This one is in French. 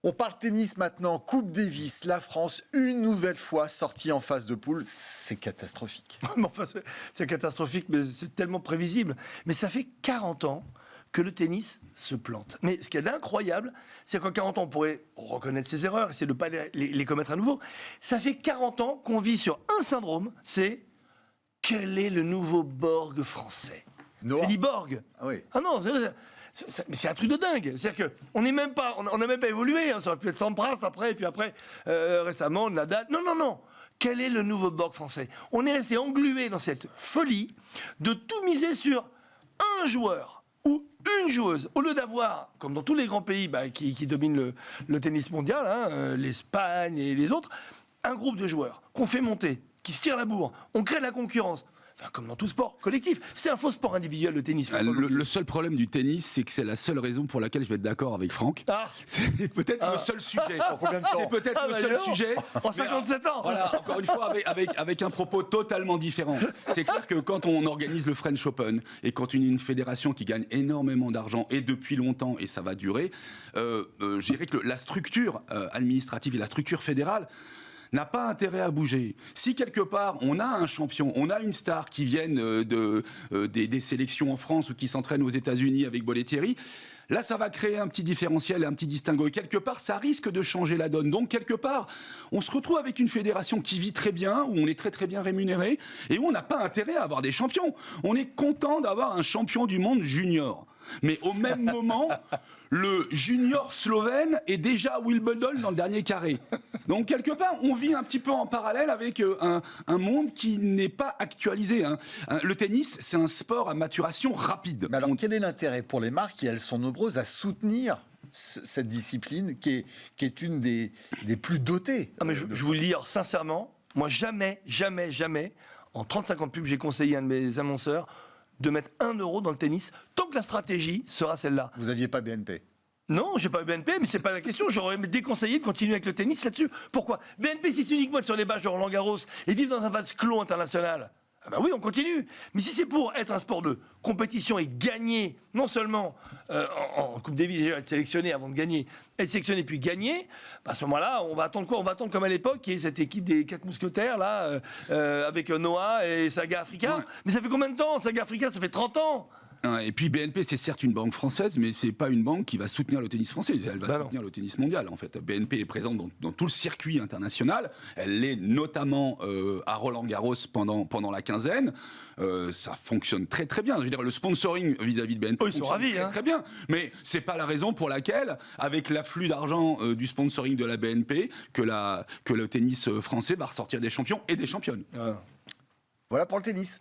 On parle tennis maintenant, Coupe Davis, la France, une nouvelle fois sortie en phase de poule, c'est catastrophique. Mais enfin, c'est catastrophique, mais c'est tellement prévisible. Mais ça fait 40 ans que le tennis se plante. Mais ce qui est incroyable, c'est qu'en 40 ans, on pourrait reconnaître ses erreurs, essayer de ne pas les commettre à nouveau. Ça fait 40 ans qu'on vit sur un syndrome, c'est quel est le nouveau Borg français ? Noah. Félix Borg. Ah oui. Ah non, c'est un truc de dingue. C'est-à-dire qu'on n'est même pas, on n'a même pas évolué. Hein. Ça aurait pu être Sampras après, et puis après, récemment, Nadal. Non. Quel est le nouveau Borg français ? On est resté englué dans cette folie de tout miser sur un joueur ou une joueuse. Au lieu d'avoir, comme dans tous les grands pays qui dominent le tennis mondial, hein, l'Espagne et les autres, un groupe de joueurs qu'on fait monter, qui se tirent la bourre. On crée de la concurrence. Enfin, comme dans tout sport collectif. C'est un faux sport individuel, le tennis. Le seul problème du tennis, c'est que c'est la seule raison pour laquelle je vais être d'accord avec Franck. C'est peut-être le seul sujet. Combien de temps ? C'est peut-être le seul sujet. En 57 ans. Voilà, encore une fois, avec un propos totalement différent. C'est clair que quand on organise le French Open et quand une fédération qui gagne énormément d'argent et depuis longtemps, et ça va durer, je dirais que la structure administrative et la structure fédérale n'a pas intérêt à bouger. Si quelque part on a un champion, on a une star qui viennent des sélections en France ou qui s'entraînent aux États-Unis avec Bollettieri, là ça va créer un petit différentiel et un petit distinguo. Et quelque part ça risque de changer la donne. Donc quelque part on se retrouve avec une fédération qui vit très bien, où on est très très bien rémunéré et où on n'a pas intérêt à avoir des champions. On est content d'avoir un champion du monde junior. Mais au même moment, le junior slovène est déjà à Wimbledon dans le dernier carré. Donc, quelque part, on vit un petit peu en parallèle avec un monde qui n'est pas actualisé. Hein. Le tennis, c'est un sport à maturation rapide. Mais alors, quel est l'intérêt pour les marques, et elles sont nombreuses, à soutenir cette discipline qui est une des plus dotées mais je vous le dis sincèrement, moi jamais, en 35 ans de pub, j'ai conseillé à un de mes annonceurs de mettre 1 euro dans le tennis, tant que la stratégie sera celle-là. Vous n'aviez pas BNP ? Non, j'ai pas eu BNP, mais c'est pas la question. J'aurais déconseillé de continuer avec le tennis là-dessus. Pourquoi ? BNP, si c'est uniquement sur les bâches de Roland-Garros et vivre dans un vase clos international, ah ben oui, on continue. Mais si c'est pour être un sport de compétition et gagner, non seulement en Coupe Davis, déjà être sélectionné avant de gagner, être sélectionné puis gagner, à ce moment-là, on va attendre quoi ? On va attendre comme à l'époque, qui est cette équipe des 4 mousquetaires, là, avec Noah et Saga Africa. Ouais. Mais ça fait combien de temps ? Saga Africa, ça fait 30 ans. Et puis BNP, c'est certes une banque française, mais c'est pas une banque qui va soutenir le tennis français. Elle va soutenir le tennis mondial, en fait. BNP est présente dans tout le circuit international. Elle l'est notamment à Roland-Garros pendant la quinzaine. Ça fonctionne très très bien. Je veux dire, le sponsoring vis-à-vis de BNP fonctionne très bien. Mais c'est pas la raison pour laquelle, avec l'afflux d'argent du sponsoring de la BNP, que le tennis français va ressortir des champions et des championnes. Voilà pour le tennis.